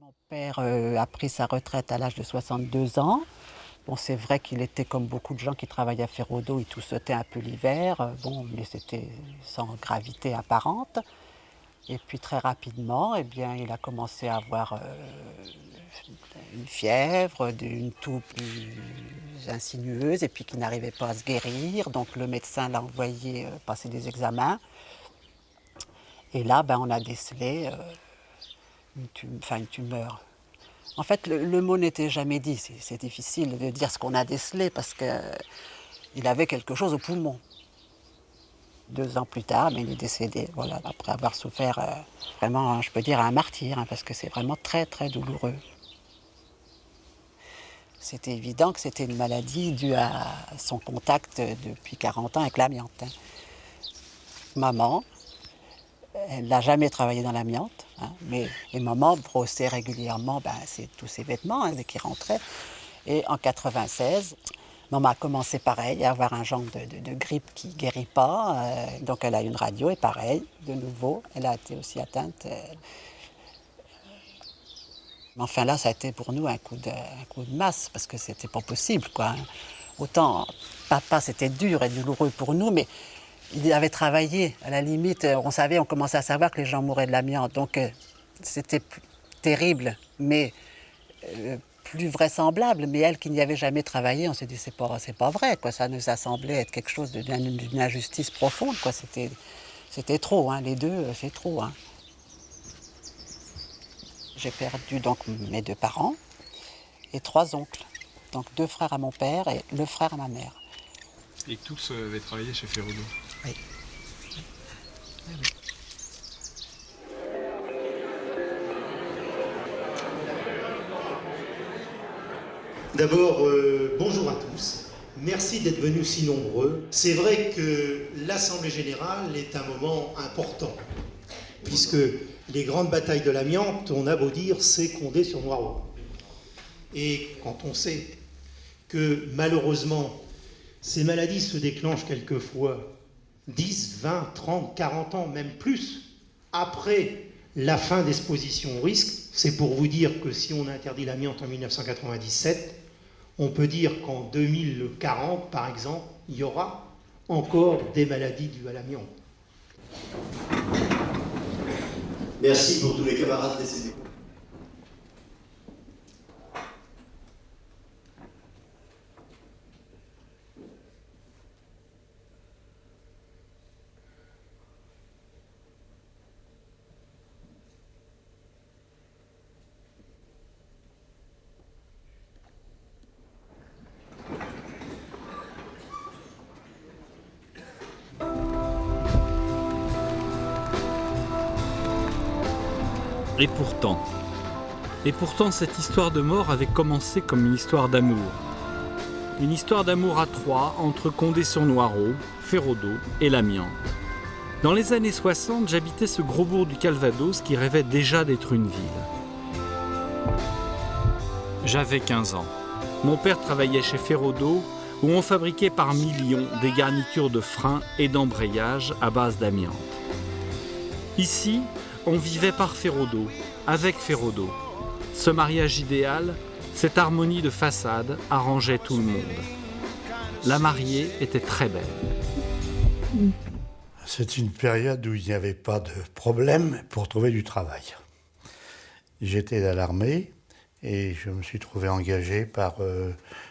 Mon père a pris sa retraite à l'âge de 62 ans. Bon, c'est vrai qu'il était comme beaucoup de gens qui travaillent à Férodo, il toussautait un peu l'hiver, bon, mais c'était sans gravité apparente. Et puis très rapidement, eh bien, il a commencé à avoir une fièvre, une toux plus insinueuse, et puis qui n'arrivait pas à se guérir. Donc le médecin l'a envoyé passer des examens. Et là, ben, on a décelé une tumeur. En fait, le mot n'était jamais dit. C'est difficile de dire ce qu'on a décelé parce qu'il avait quelque chose au poumon. 2 ans plus tard, mais il est décédé, voilà, après avoir souffert vraiment, je peux dire, un martyr, hein, parce que c'est vraiment très, très douloureux. C'était évident que c'était une maladie due à son contact depuis 40 ans avec l'amiante, hein. Maman, elle n'a jamais travaillé dans l'amiante, hein, mais et maman brossait régulièrement tous ses vêtements hein, dès qu'il rentrait. Et en 96, maman a commencé pareil à avoir un genre de grippe qui ne guérit pas. Donc elle a une radio et pareil, de nouveau, elle a été aussi atteinte. Mais enfin là, ça a été pour nous un coup de masse parce que c'était pas possible, quoi, hein. Autant papa, c'était dur et douloureux pour nous, mais il avait travaillé. À la limite, on commençait à savoir que les gens mouraient de l'amiante. Donc c'était terrible, mais plus vraisemblable. Mais elle qui n'y avait jamais travaillé, on s'est dit c'est pas vrai, quoi. Ça nous a semblé être quelque chose d'une injustice profonde, quoi. C'était trop, hein. Les deux, c'est trop, hein. J'ai perdu donc mes 2 parents et 3 oncles. Donc 2 frères à mon père et le frère à ma mère. Et tous avaient travaillé chez Férodo. Oui. Oui, oui. D'abord, bonjour à tous. Merci d'être venus si nombreux. C'est vrai que l'Assemblée Générale est un moment important, puisque les grandes batailles de l'amiante, on a beau dire, c'est Condé sur Noireau. Et quand on sait que malheureusement, ces maladies se déclenchent quelquefois 10, 20, 30, 40 ans, même plus, après la fin d'exposition au risque, c'est pour vous dire que si on a interdit l'amiante en 1997, on peut dire qu'en 2040, par exemple, il y aura encore des maladies dues à l'amiante. Merci pour tous les camarades décédés. Et pourtant cette histoire de mort avait commencé comme une histoire d'amour. Une histoire d'amour à 3 entre Condé-sur-Noireau, Férodo et l'amiante. Dans les années 60, j'habitais ce gros bourg du Calvados qui rêvait déjà d'être une ville. J'avais 15 ans. Mon père travaillait chez Férodo, où on fabriquait par millions des garnitures de freins et d'embrayage à base d'amiante. Ici, on vivait par Férodo, avec Férodo. Ce mariage idéal, cette harmonie de façade arrangeait tout le monde. La mariée était très belle. C'est une période où il n'y avait pas de problème pour trouver du travail. J'étais à l'armée et je me suis trouvé engagé par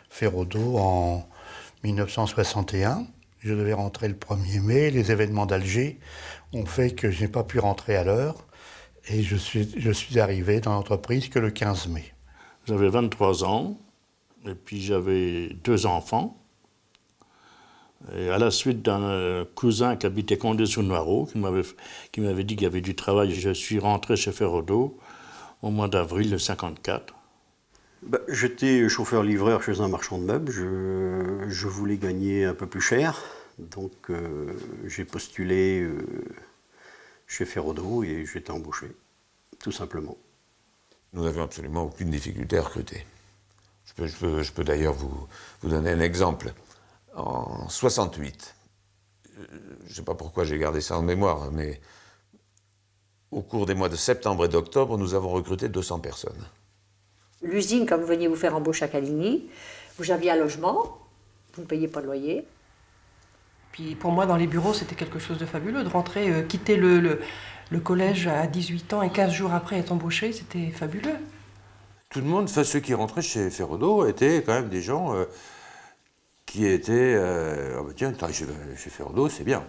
Férodo en 1961. Je devais rentrer le 1er mai. Les événements d'Alger ont fait que je n'ai pas pu rentrer à l'heure et je suis arrivé dans l'entreprise que le 15 mai. J'avais 23 ans et puis j'avais 2 enfants. Et à la suite d'un cousin qui habitait Condé-sur-Noireau, qui m'avait dit qu'il y avait du travail, je suis rentré chez Férodo au mois d'avril 1954. J'étais chauffeur-livreur chez un marchand de meubles. Je voulais gagner un peu plus cher. Donc j'ai postulé chez Férodo et j'ai été embauché, tout simplement. Nous n'avions absolument aucune difficulté à recruter. Je peux d'ailleurs vous donner un exemple. En 68, je ne sais pas pourquoi j'ai gardé ça en mémoire, mais au cours des mois de septembre et d'octobre, nous avons recruté 200 personnes. L'usine, quand vous veniez vous faire embaucher à Caligny, vous aviez un logement, vous ne payez pas de loyer. Puis pour moi, dans les bureaux, c'était quelque chose de fabuleux. De rentrer, quitter le collège à 18 ans et 15 jours après être embauché, c'était fabuleux. Tout le monde, enfin, ceux qui rentraient chez Feraudo, étaient quand même des gens qui étaient... oh bah tiens, travailler chez Feraudo, c'est bien.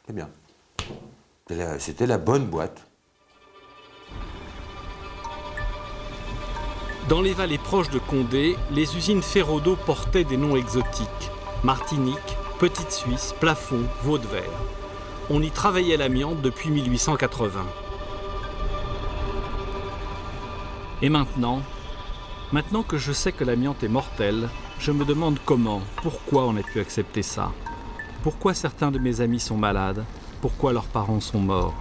C'est bien. C'était la bonne boîte. Dans les vallées proches de Condé, les usines Feraudo portaient des noms exotiques. Martinique, Petite Suisse, Plafond, Vaudevert. On y travaillait l'amiante depuis 1880. Et maintenant que je sais que l'amiante est mortelle, je me demande comment, pourquoi on a pu accepter ça. Pourquoi certains de mes amis sont malades, pourquoi leurs parents sont morts.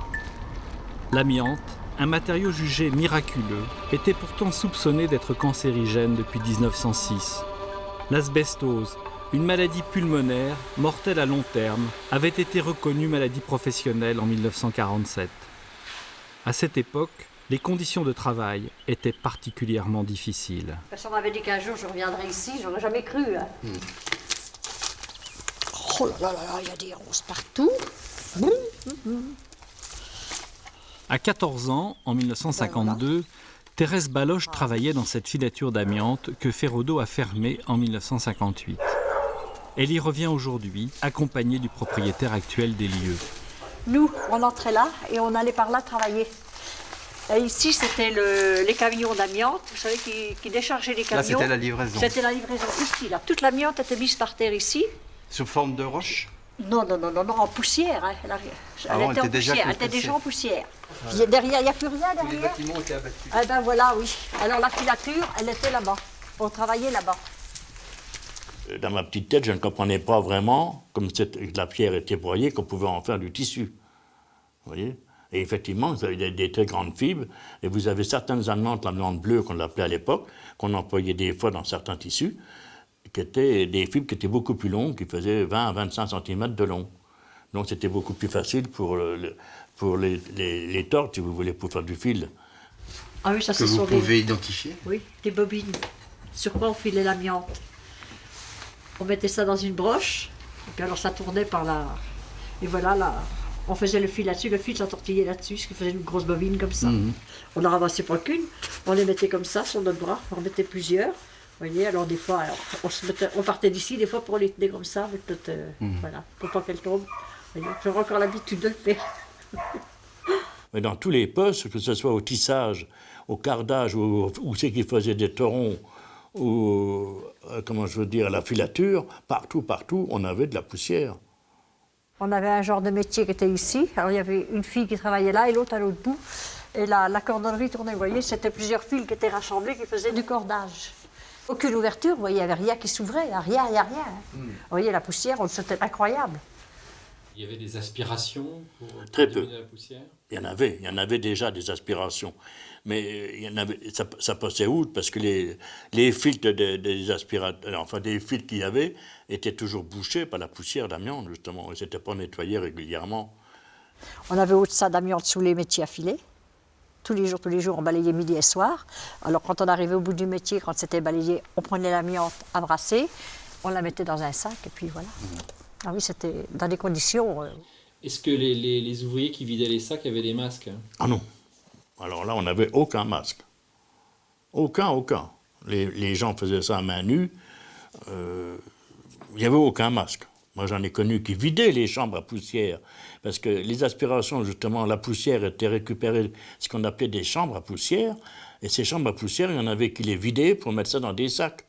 L'amiante, un matériau jugé miraculeux, était pourtant soupçonné d'être cancérigène depuis 1906. L'asbestose, une maladie pulmonaire, mortelle à long terme, avait été reconnue maladie professionnelle en 1947. À cette époque, les conditions de travail étaient particulièrement difficiles. Personne m'avait dit qu'un jour je reviendrais ici, j'aurais jamais cru. Hein. Oh là là là, il y a des roses partout. À 14 ans, en 1952, Thérèse Baloche travaillait dans cette filature d'amiante que Feraudo a fermée en 1958. Elle y revient aujourd'hui, accompagnée du propriétaire actuel des lieux. Nous, on entrait là et on allait par là travailler. Et ici, c'était les camions d'amiante, vous savez, qui déchargeaient les camions. Là, c'était la livraison. C'était la livraison ici, là. Toute l'amiante était mise par terre ici. Sous forme de roche? Non, en poussière. Hein. Elle était en poussière, elle était déjà en poussière. Derrière, il n'y a plus rien derrière. Tous les bâtiments étaient abattus. Eh ben voilà, oui. Alors la filature, elle était là-bas. On travaillait là-bas. Dans ma petite tête, je ne comprenais pas vraiment, comme la pierre était broyée, qu'on pouvait en faire du tissu. Vous voyez? Et effectivement, vous avez des très grandes fibres, et vous avez certaines amiantes, l'amiante bleue qu'on l'appelait à l'époque, qu'on employait des fois dans certains tissus, qui étaient des fibres qui étaient beaucoup plus longues, qui faisaient 20 à 25 cm de long. Donc c'était beaucoup plus facile pour les tordre, si vous voulez, pour faire du fil. Ah oui, ça que vous pouvez identifier? Oui, des bobines. Sur quoi on filait l'amiante. On mettait ça dans une broche, et puis alors ça tournait par là. Et voilà, là, on faisait le fil là-dessus, le fil s'entortillait là-dessus, ce qui faisait une grosse bobine comme ça. On n'en ramassait pas qu'une, on les mettait comme ça sur notre bras, on en mettait plusieurs. Vous voyez, alors des fois, on partait d'ici, des fois pour les tenir comme ça, avec notre, voilà, pour pas qu'elles tombent. J'aurais encore l'habitude de le faire. Mais dans tous les postes, que ce soit au tissage, au cardage, ou ceux qui faisaient des torons, ou, comment je veux dire, la filature, partout, on avait de la poussière. On avait un genre de métier qui était ici. Alors il y avait une fille qui travaillait là et l'autre à l'autre bout. Et la cordonnerie tournait, vous voyez, c'était plusieurs fils qui étaient rassemblés, qui faisaient du cordage. Aucune ouverture, vous voyez, il n'y avait rien qui s'ouvrait, il n'y a rien. Vous voyez, la poussière, c'était incroyable. Il y avait des aspirations pour Très peu. la poussière? Il y en avait déjà des aspirations. Mais ça passait outre parce que les filtres des aspirateurs, enfin des filtres qu'il y avait, étaient toujours bouchés par la poussière d'amiante, justement. Et c'était pas nettoyé régulièrement. On avait autre ça d'amiante sous les métiers à filer. Tous les jours, on balayait midi et soir. Alors quand on arrivait au bout du métier, quand c'était balayé, on prenait l'amiante à brasser, on la mettait dans un sac et puis voilà. Ah oui, c'était dans des conditions... Est-ce que les ouvriers qui vidaient les sacs avaient des masques? Ah non. Alors là, on n'avait aucun masque. Aucun. Les gens faisaient ça à main nue. Il n'y avait aucun masque. Moi, j'en ai connu qui vidaient les chambres à poussière. Parce que les aspirations, justement, la poussière était récupérée, ce qu'on appelait des chambres à poussière. Et ces chambres à poussière, il y en avait qui les vidaient pour mettre ça dans des sacs.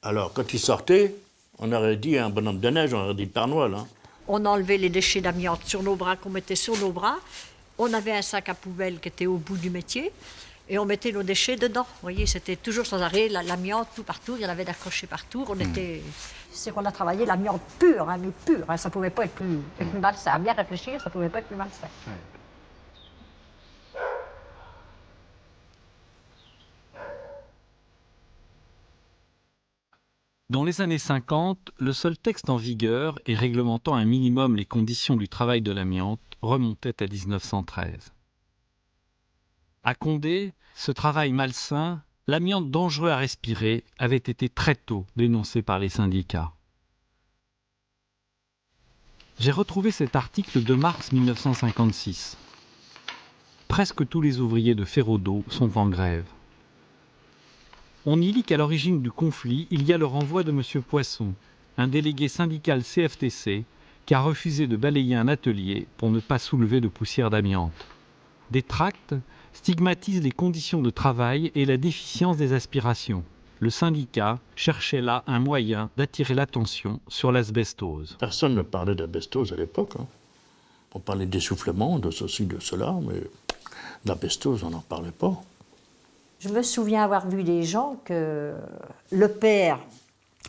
Alors, quand ils sortaient, on aurait dit un bonhomme de neige, on aurait dit le Père Noël. Hein. On enlevait les déchets d'amiante sur nos bras, qu'on mettait sur nos bras. On avait un sac à poubelle qui était au bout du métier. Et on mettait nos déchets dedans. Vous voyez, c'était toujours sans arrêt, l'amiante tout partout. Il y en avait d'accrochés partout. On était... C'est qu'on a travaillé l'amiante pure, hein, mais pure. Hein, ça ne pouvait pas être plus malsain. À bien réfléchir, ça ne pouvait pas être plus malsain. Dans les années 50, le seul texte en vigueur et réglementant un minimum les conditions du travail de l'amiante remontait à 1913. À Condé, ce travail malsain, l'amiante dangereux à respirer, avait été très tôt dénoncé par les syndicats. J'ai retrouvé cet article de mars 1956. Presque tous les ouvriers de Ferraudot sont en grève. On y lit qu'à l'origine du conflit, il y a le renvoi de M. Poisson, un délégué syndical CFTC, qui a refusé de balayer un atelier pour ne pas soulever de poussière d'amiante. Des tracts stigmatisent les conditions de travail et la déficience des aspirations. Le syndicat cherchait là un moyen d'attirer l'attention sur l'asbestose. Personne ne parlait d'asbestose à l'époque. On parlait d'essoufflement, de ceci, de cela, mais d'asbestose, on n'en parlait pas. Je me souviens avoir vu des gens que le père,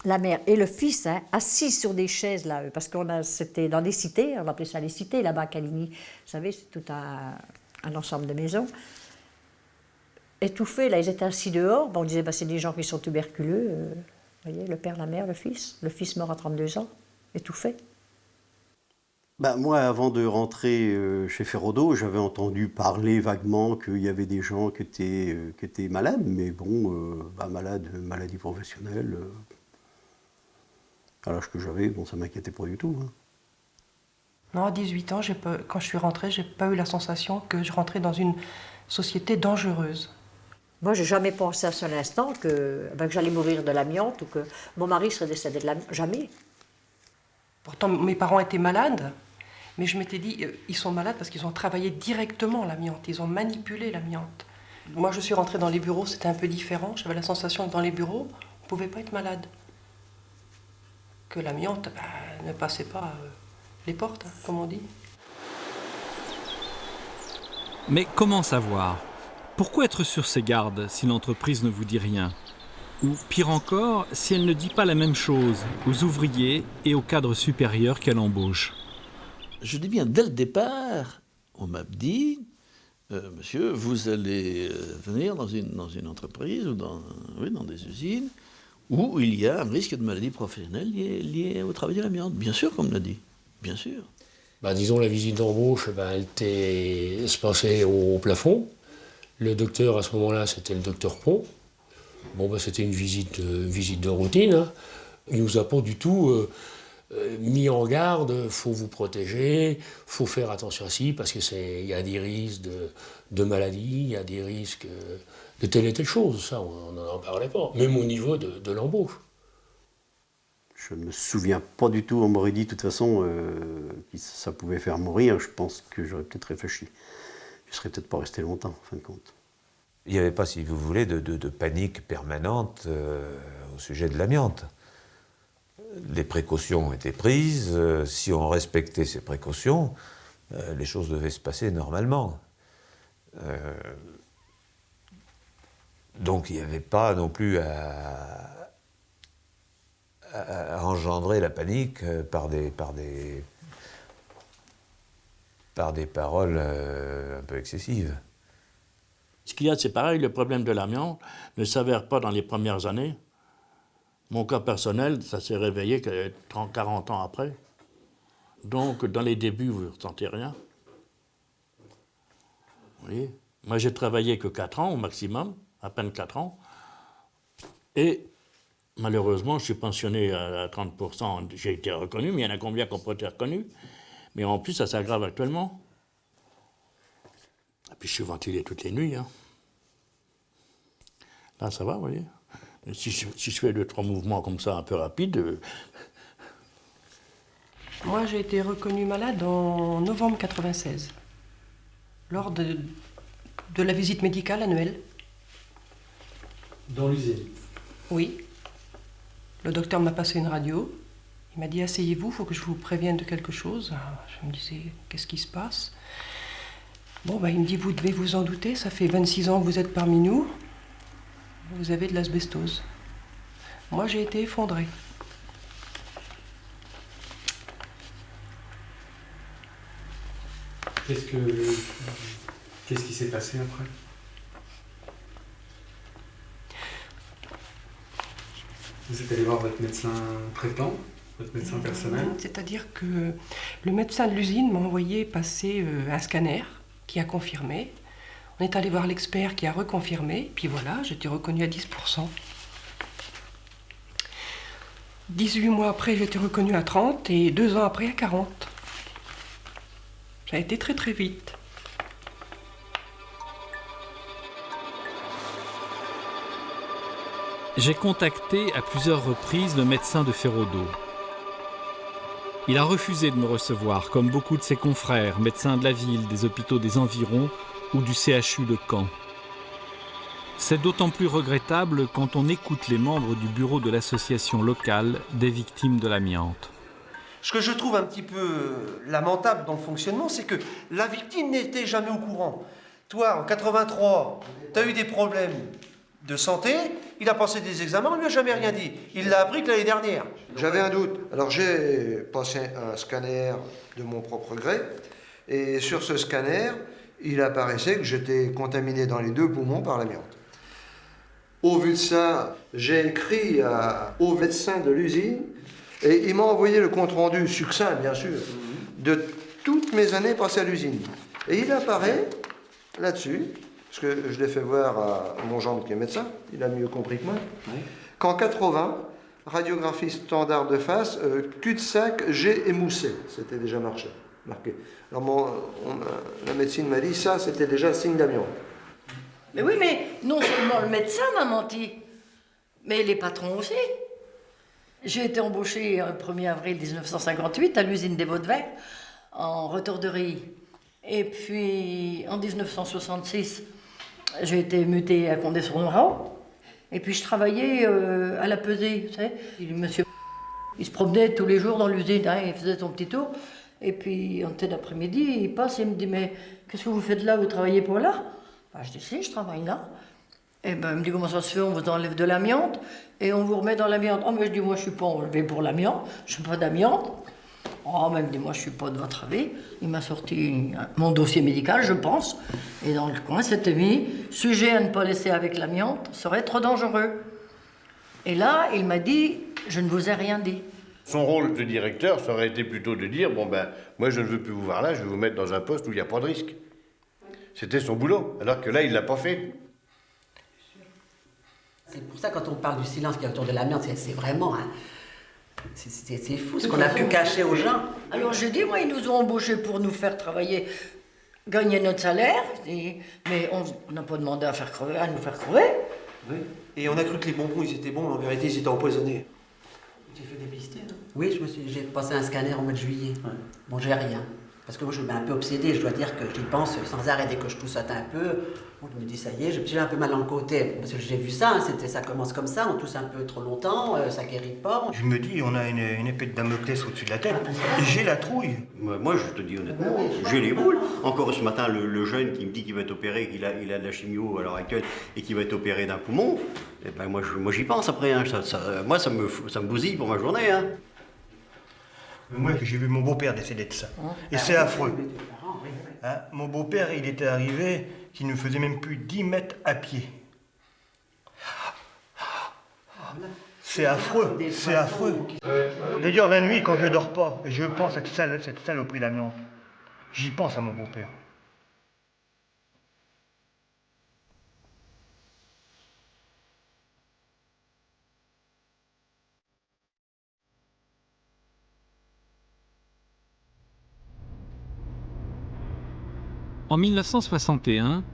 la mère et le fils, assis sur des chaises, là, parce c'était dans des cités, on appelait ça les cités, là-bas à Caligny. Vous savez, c'est tout un ensemble de maisons. Étouffés, là, ils étaient assis dehors. On disait, c'est des gens qui sont tuberculeux. Vous voyez, le père, la mère, le fils mort à 32 ans, étouffé. Moi, avant de rentrer chez Ferraudot, j'avais entendu parler vaguement qu'il y avait des gens qui étaient malades, mais bon, maladie professionnelle. À l'âge que j'avais, ça ne m'inquiétait pas du tout. Non, à 18 ans, quand je suis rentrée, je n'ai pas eu la sensation que je rentrais dans une société dangereuse. Moi, je n'ai jamais pensé à seul instant que j'allais mourir de l'amiante ou que mon mari serait décédé de l'amiante. Jamais. Pourtant, mes parents étaient malades, mais je m'étais dit, ils sont malades parce qu'ils ont travaillé directement l'amiante, ils ont manipulé l'amiante. Moi, je suis rentrée dans les bureaux, c'était un peu différent. J'avais la sensation que dans les bureaux, on ne pouvait pas être malade. Que l'amiante ne passait pas les portes, comme on dit. Mais comment savoir ? Pourquoi être sur ses gardes si l'entreprise ne vous dit rien ? Ou pire encore, si elle ne dit pas la même chose aux ouvriers et aux cadres supérieurs qu'elle embauche ? Je dis bien, dès le départ, on m'a dit, monsieur, vous allez venir dans une entreprise ou dans des usines où il y a un risque de maladie professionnelle lié au travail de l'amiante. Bien sûr qu'on me l'a dit, bien sûr. Disons, la visite d'embauche, elle se passait au plafond. Le docteur, à ce moment-là, c'était le docteur Pont. C'était une visite de routine. Il ne nous a pas du tout mis en garde, faut vous protéger, faut faire attention à ci, parce qu'il y a des risques de maladie, il y a des risques de telle et telle chose. Ça, on n'en parlait pas, même au niveau de l'embauche. Je ne me souviens pas du tout, on m'aurait dit de toute façon que ça pouvait faire mourir, je pense que j'aurais peut-être réfléchi. Je ne serais peut-être pas resté longtemps, en fin de compte. Il n'y avait pas, si vous voulez, de panique permanente au sujet de l'amiante. Les précautions étaient prises, si on respectait ces précautions, les choses devaient se passer normalement. Donc il n'y avait pas non plus à engendrer la panique par des paroles un peu excessives. Ce qu'il y a, c'est pareil, le problème de l'amiante ne s'avère pas dans les premières années. Mon cas personnel, ça s'est réveillé 30-40 ans après. Donc, dans les débuts, vous ne ressentez rien. Vous voyez ? Moi, j'ai travaillé que 4 ans au maximum, à peine 4 ans. Et malheureusement, je suis pensionné à 30%. J'ai été reconnu, mais il y en a combien qui n'ont pas été reconnus ? Mais en plus, ça s'aggrave actuellement. Et puis, je suis ventilé toutes les nuits. Là, ça va, vous voyez ? Si je fais 2-3 mouvements comme ça, un peu rapides... Moi, j'ai été reconnue malade en novembre 1996, lors de la visite médicale annuelle. Dans l'usine ? Oui. Le docteur m'a passé une radio. Il m'a dit, asseyez-vous, il faut que je vous prévienne de quelque chose. Je me disais, qu'est-ce qui se passe ? Il me dit, vous devez vous en douter, ça fait 26 ans que vous êtes parmi nous. Vous avez de l'asbestose. Moi, j'ai été effondrée. Qu'est-ce qui s'est passé après ? Vous êtes allé voir votre médecin traitant, votre médecin personnel? C'est-à-dire que le médecin de l'usine m'a envoyé passer un scanner qui a confirmé. On est allé voir l'expert qui a reconfirmé, puis voilà, j'étais reconnue à 10%. 18 mois après, j'étais reconnue à 30 et 2 ans après à 40. Ça a été très très vite. J'ai contacté à plusieurs reprises le médecin de Ferraudot. Il a refusé de me recevoir, comme beaucoup de ses confrères, médecins de la ville, des hôpitaux des environs ou du CHU de Caen. C'est d'autant plus regrettable quand on écoute les membres du bureau de l'association locale des victimes de l'amiante. Ce que je trouve un petit peu lamentable dans le fonctionnement, c'est que la victime n'était jamais au courant. Toi, en 83, tu as eu des problèmes de santé, il a passé des examens, on ne lui a jamais rien dit. Il l'a appris que l'année dernière. J'avais un doute. Alors j'ai passé un scanner de mon propre gré, et sur ce scanner, il apparaissait que j'étais contaminé dans les 2 poumons par l'amiante. Au vu de ça, j'ai écrit au médecin de l'usine, et il m'a envoyé le compte-rendu succinct, bien sûr, de toutes mes années passées à l'usine. Et il apparaît là-dessus, parce que je l'ai fait voir à mon gendre qui est médecin, il a mieux compris que moi, qu'en 80, radiographie standard de face, cul-de-sac, G émoussé. C'était déjà marqué. Alors la médecine m'a dit, ça c'était déjà signe d'amiante. Mais oui, mais non seulement le médecin m'a menti, mais les patrons aussi. J'ai été embauchée le 1er avril 1958 à l'usine des Vaux-de-Vert, en retorderie. Et puis, en 1966, j'ai été mutée à Condé-sur-Noireau. Et puis, je travaillais à la pesée, vous savez. Monsieur, il se promenait tous les jours dans l'usine, hein, il faisait son petit tour. Et puis, on était d'après-midi, il passe et il me dit, mais qu'est-ce que vous faites là, vous travaillez pour là? Ben, je dis, si, je travaille là. Et ben, il me dit, comment ça se fait, on vous enlève de l'amiante et on vous remet dans l'amiante. Oh, mais je dis, moi, je suis pas enlevé pour l'amiante, je suis pas d'amiante. Oh, mais il me dit, moi, je suis pas de votre avis. Il m'a sorti mon dossier médical, je pense. Et dans le coin, c'était mis, sujet à ne pas laisser avec l'amiante serait trop dangereux. Et là, il m'a dit, je ne vous ai rien dit. Son rôle de directeur, ça aurait été plutôt de dire, bon ben, moi je ne veux plus vous voir là, je vais vous mettre dans un poste où il n'y a pas de risque. C'était son boulot, alors que là, il ne l'a pas fait. C'est pour ça, quand on parle du silence qui est autour de l'amiante, c'est vraiment... Hein, c'est fou ce qu'on a pu cacher aux gens. Alors j'ai dit, moi, ils nous ont embauchés pour nous faire travailler, gagner notre salaire, mais on n'a pas demandé à nous faire crever. Oui. Et on a cru que les bonbons, ils étaient bons, mais en vérité, ils étaient empoisonnés. Tu fait dépister, non? Oui, j'ai passé un scanner au mois de juillet. Ouais. Bon, j'ai rien. Parce que moi, je suis un peu obsédée, je dois dire que j'y pense sans arrêt dès que je toussote un peu. Je me dis, ça y est, j'ai un peu mal dans le côté. Parce que j'ai vu ça, hein, ça commence comme ça, on tousse un peu trop longtemps, ça guérit pas. Je me dis, on a une épée de Damoclès au-dessus de la tête. J'ai la trouille. Moi, je te dis honnêtement, j'ai les boules. Encore ce matin, le jeune qui me dit qu'il va être opéré, qu'il a de la chimio à l'heure actuelle et qu'il va être opéré d'un poumon, eh ben moi j'y pense après. Hein. Moi, ça me bousille pour ma journée. Hein. Moi, j'ai vu mon beau-père décéder de ça. Et c'est affreux. Hein, mon beau-père, il était arrivé qu'il ne faisait même plus 10 mètres à pied. C'est affreux, c'est affreux. D'ailleurs, la nuit, quand je ne dors pas, je pense à cette saloperie d'amiante. J'y pense à mon beau-père. En 1961,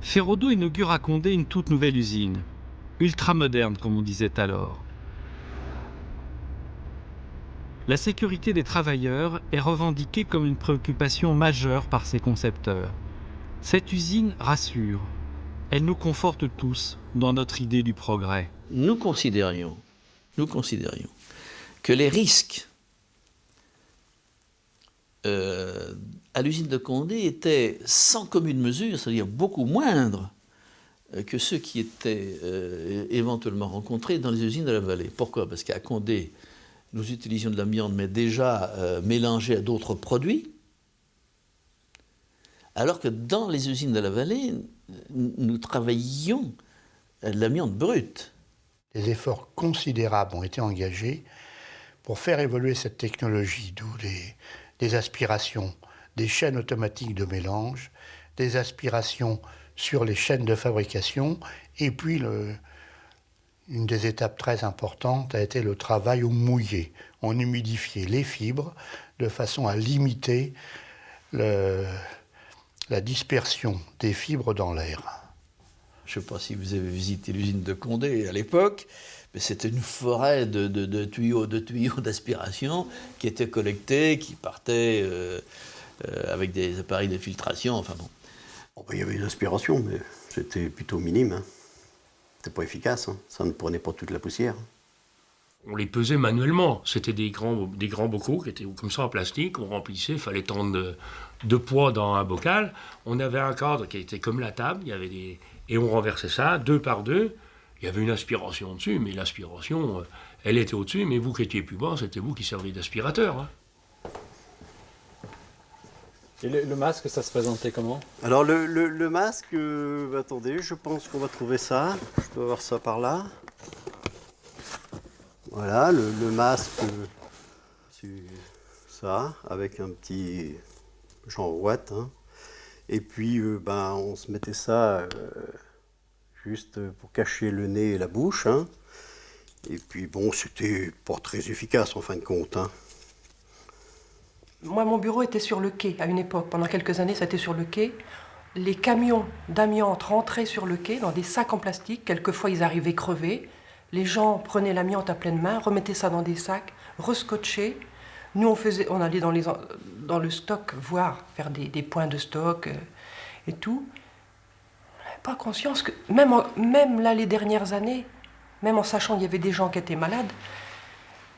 Ferraudot inaugure à Condé une toute nouvelle usine, ultra-moderne comme on disait alors. La sécurité des travailleurs est revendiquée comme une préoccupation majeure par ses concepteurs. Cette usine rassure, elle nous conforte tous dans notre idée du progrès. Nous considérions que les risques à l'usine de Condé étaient sans commune mesure, c'est-à-dire beaucoup moindres que ceux qui étaient éventuellement rencontrés dans les usines de la vallée. Pourquoi? Parce qu'à Condé, nous utilisions de l'amiante, mais déjà mélangée à d'autres produits, alors que dans les usines de la vallée, nous travaillions l'amiante brute. Des efforts considérables ont été engagés pour faire évoluer cette technologie, d'où des aspirations, des chaînes automatiques de mélange, des aspirations sur les chaînes de fabrication, et puis une des étapes très importantes a été le travail au mouillé. On humidifiait les fibres de façon à limiter la dispersion des fibres dans l'air. Je ne sais pas si vous avez visité l'usine de Condé à l'époque, mais c'était une forêt de tuyaux d'aspiration qui étaient collectés, qui partaient avec des appareils de filtration, enfin bon. Bon, ben, il y avait une aspiration, mais c'était plutôt minime. Hein. C'était pas efficace, hein. Ça ne prenait pas toute la poussière. On les pesait manuellement. C'était des grands bocaux qui étaient comme ça en plastique, on remplissait, il fallait tant de poids dans un bocal. On avait un cadre qui était comme la table, il y avait et on renversait ça, 2 par 2. Il y avait une aspiration dessus, mais l'aspiration, elle était au-dessus, mais vous qui étiez plus bas, c'était vous qui serviez d'aspirateur. Hein. Et le masque, ça se présentait comment? Alors le masque, attendez, je pense qu'on va trouver ça. Je dois avoir ça par là. Voilà, le masque, c'est ça, avec un petit genre ouate. Hein. Et puis, on se mettait ça juste pour cacher le nez et la bouche. Hein. Et puis, bon, c'était pas très efficace en fin de compte. Hein. Moi, mon bureau était sur le quai à une époque. Pendant quelques années, ça était sur le quai. Les camions d'amiante rentraient sur le quai dans des sacs en plastique. Quelquefois, ils arrivaient crevés. Les gens prenaient l'amiante à pleine main, remettaient ça dans des sacs, rescotchaient. Nous, on allait dans le stock voir, faire des points de stock et tout. On n'avait pas conscience que, même là, les dernières années, même en sachant qu'il y avait des gens qui étaient malades,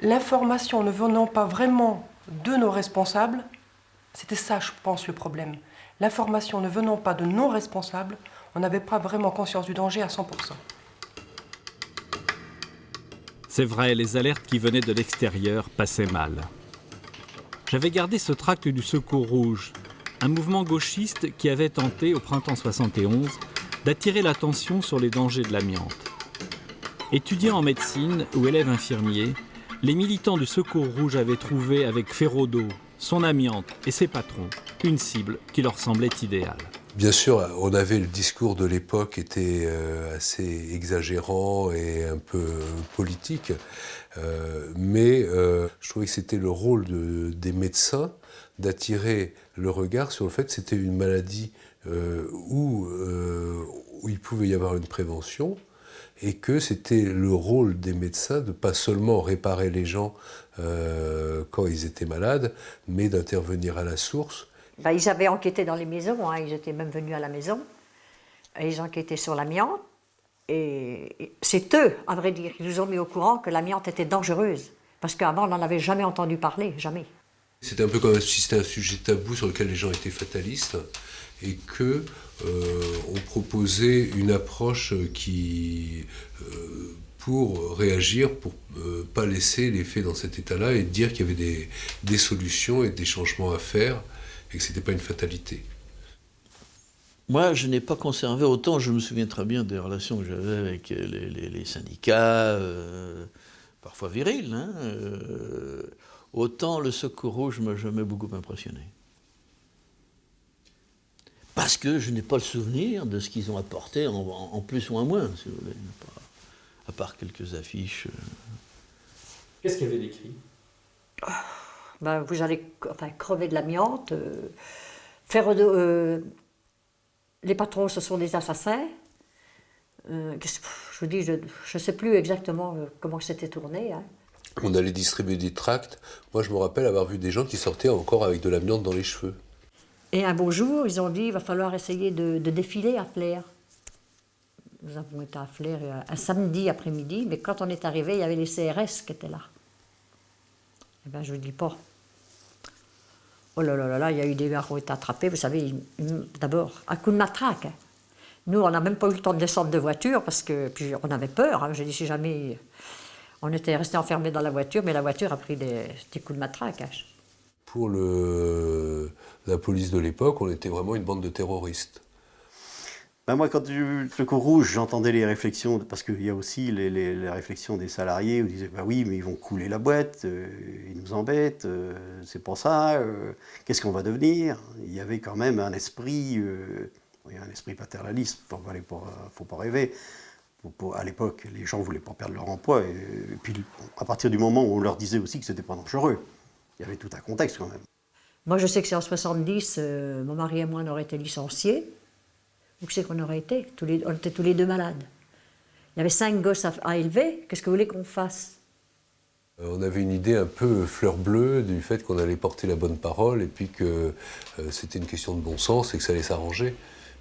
l'information ne venant pas vraiment de nos responsables, c'était ça, je pense, le problème. L'information ne venant pas de nos responsables, on n'avait pas vraiment conscience du danger à 100%. C'est vrai, les alertes qui venaient de l'extérieur passaient mal. J'avais gardé ce tract du Secours Rouge, un mouvement gauchiste qui avait tenté, au printemps 71, d'attirer l'attention sur les dangers de l'amiante. Étudiant en médecine ou élève infirmier, les militants du Secours Rouge avaient trouvé avec Feraudo, son amiante et ses patrons une cible qui leur semblait idéale. Bien sûr, on avait le discours de l'époque était assez exagérant et un peu politique, mais je trouvais que c'était le rôle des médecins d'attirer le regard sur le fait que c'était une maladie où il pouvait y avoir une prévention et que c'était le rôle des médecins de pas seulement réparer les gens quand ils étaient malades, mais d'intervenir à la source. Ils avaient enquêté dans les maisons, hein. Ils étaient même venus à la maison, et ils enquêtaient sur l'amiante, et c'est eux, à vrai dire, qui nous ont mis au courant que l'amiante était dangereuse, parce qu'avant on n'en avait jamais entendu parler, jamais. C'était un peu comme si c'était un sujet tabou sur lequel les gens étaient fatalistes, et que on proposait une approche qui, pour réagir, pour pas laisser les faits dans cet état-là, et dire qu'il y avait des solutions et des changements à faire, et que ce n'était pas une fatalité. Moi, je n'ai pas conservé autant, je me souviens très bien des relations que j'avais avec les syndicats, parfois virils, hein, autant le Secours Rouge m'a jamais beaucoup impressionné. Parce que je n'ai pas le souvenir de ce qu'ils ont apporté en plus ou en moins, si vous voulez, à part quelques affiches. Qu'est-ce qu'il y avait d'écrit? Vous allez crever de l'amiante, les patrons, ce sont des assassins. Je vous dis, je ne sais plus exactement comment c'était tourné. Hein. On allait distribuer des tracts. Moi, je me rappelle avoir vu des gens qui sortaient encore avec de l'amiante dans les cheveux. Et un beau jour, ils ont dit, il va falloir essayer de défiler à Flers. Nous avons été à Flers un samedi après-midi, mais quand on est arrivé, il y avait les CRS qui étaient là. Eh bien, je ne vous dis pas. Oh là là là là, il y a eu des gars qui ont été attrapés, vous savez, d'abord, à coup de matraque. Hein. Nous, on n'a même pas eu le temps de descendre de voiture, parce que puis on avait peur. Hein. J'ai dit, si jamais... On était restés enfermés dans la voiture, mais la voiture a pris des coups de matraque. Hein. Pour la police de l'époque, on était vraiment une bande de terroristes. Ben moi, quand le Secours Rouge, j'entendais les réflexions, parce qu'il y a aussi les réflexions des salariés où ils disaient bah oui, mais ils vont couler la boîte, ils nous embêtent, c'est pour ça, qu'est-ce qu'on va devenir? Il y avait quand même un esprit paternaliste, faut pas rêver. À l'époque, les gens ne voulaient pas perdre leur emploi, et puis à partir du moment où on leur disait aussi que c'était pas dangereux, il y avait tout un contexte quand même. Moi, je sais que c'est en 70, mon mari et moi, on aurait été licenciés. Où c'est qu'on aurait été? On était tous les deux malades. Il y avait 5 gosses à élever. Qu'est-ce que vous voulez qu'on fasse? On avait une idée un peu fleur bleue du fait qu'on allait porter la bonne parole et puis que c'était une question de bon sens et que ça allait s'arranger.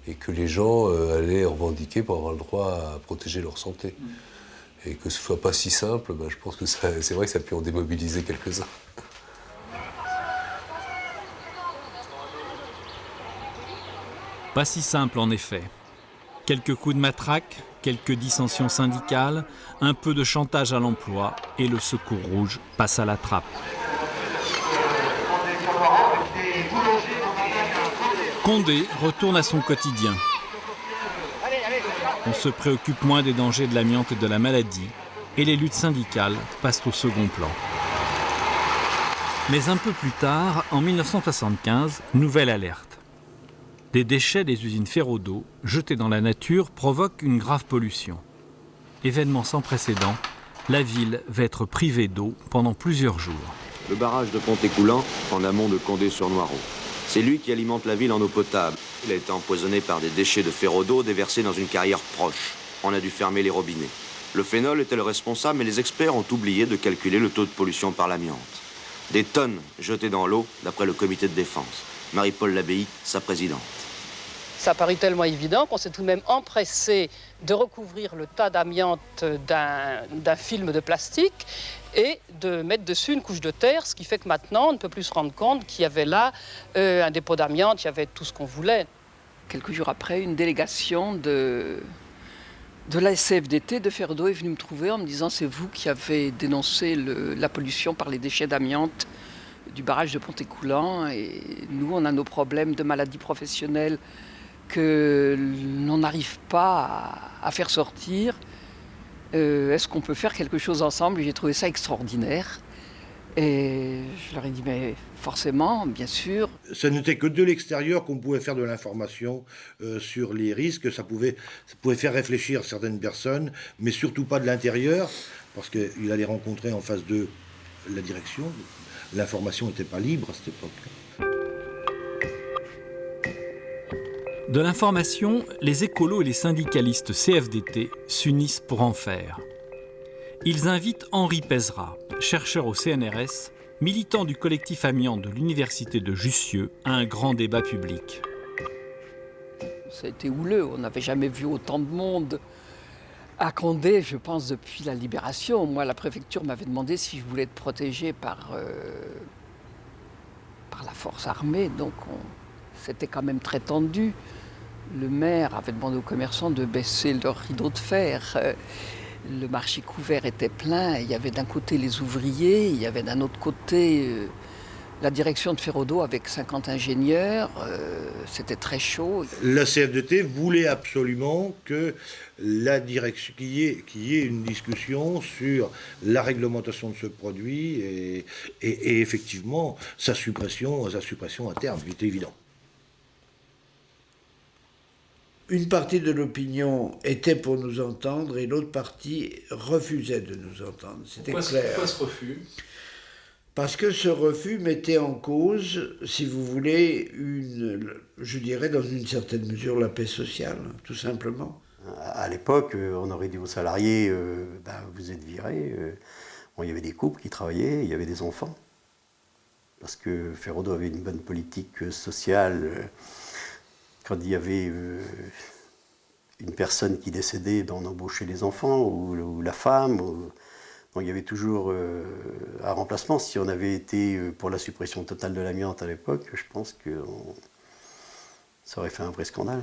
Et que les gens allaient revendiquer pour avoir le droit à protéger leur santé. Et que ce ne soit pas si simple, ben, je pense que c'est vrai que ça a pu en démobiliser quelques-uns. Pas si simple en effet. Quelques coups de matraque, quelques dissensions syndicales, un peu de chantage à l'emploi et le Secours Rouge passe à la trappe. Condé retourne à son quotidien. On se préoccupe moins des dangers de l'amiante et de la maladie, et les luttes syndicales passent au second plan. Mais un peu plus tard, en 1975, nouvelle alerte. Des déchets des usines Feraudo, jetés dans la nature, provoquent une grave pollution. Événement sans précédent, la ville va être privée d'eau pendant plusieurs jours. Le barrage de Pont-Écoulant, en amont de Condé-sur-Noireau. C'est lui qui alimente la ville en eau potable. Il a été empoisonné par des déchets de Feraudo déversés dans une carrière proche. On a dû fermer les robinets. Le phénol était le responsable, mais les experts ont oublié de calculer le taux de pollution par l'amiante. Des tonnes jetées dans l'eau, d'après le comité de défense. Marie-Paule Labbaye, sa présidente. Ça a paru tellement évident qu'on s'est tout de même empressé de recouvrir le tas d'amiante d'un film de plastique et de mettre dessus une couche de terre, ce qui fait que maintenant on ne peut plus se rendre compte qu'il y avait là un dépôt d'amiante, il y avait tout ce qu'on voulait. Quelques jours après, une délégation de la CFDT de Feraudo est venue me trouver en me disant c'est vous qui avez dénoncé la pollution par les déchets d'amiante du barrage de Pont-Écoulant et nous on a nos problèmes de maladies professionnelles que l'on n'arrive pas à faire sortir. Est-ce qu'on peut faire quelque chose ensemble? J'ai trouvé ça extraordinaire. Et je leur ai dit, mais forcément, bien sûr. Ce n'était que de l'extérieur qu'on pouvait faire de l'information sur les risques. Ça pouvait faire réfléchir certaines personnes, mais surtout pas de l'intérieur, parce qu'il allait rencontrer en face de la direction. L'information n'était pas libre à cette époque. De l'information, les écolos et les syndicalistes CFDT s'unissent pour en faire. Ils invitent Henri Pézra, chercheur au CNRS, militant du collectif amiante de l'université de Jussieu, à un grand débat public. Ça a été houleux, on n'avait jamais vu autant de monde à Condé, je pense, depuis la Libération. Moi, la préfecture m'avait demandé si je voulais être protégé par la force armée, donc c'était quand même très tendu. Le maire avait demandé aux commerçants de baisser leurs rideaux de fer. Le marché couvert était plein. Il y avait d'un côté les ouvriers, il y avait d'un autre côté la direction de Feraudo avec 50 ingénieurs. C'était très chaud. La CFDT voulait absolument que la direction, qu'il y ait une discussion sur la réglementation de ce produit et effectivement sa suppression à terme, il est évident. Une partie de l'opinion était pour nous entendre et l'autre partie refusait de nous entendre. C'était clair. Pourquoi ce refus? Parce que ce refus mettait en cause, si vous voulez, je dirais dans une certaine mesure, la paix sociale, tout simplement. À l'époque, on aurait dit aux salariés, vous êtes virés. Il y avait des couples qui travaillaient, il y avait des enfants. Parce que Feraudo avait une bonne politique sociale. Quand il y avait une personne qui décédait, d'en embaucher les enfants ou la femme. Donc il y avait toujours un remplacement. Si on avait été pour la suppression totale de l'amiante à l'époque, je pense que ça aurait fait un vrai scandale.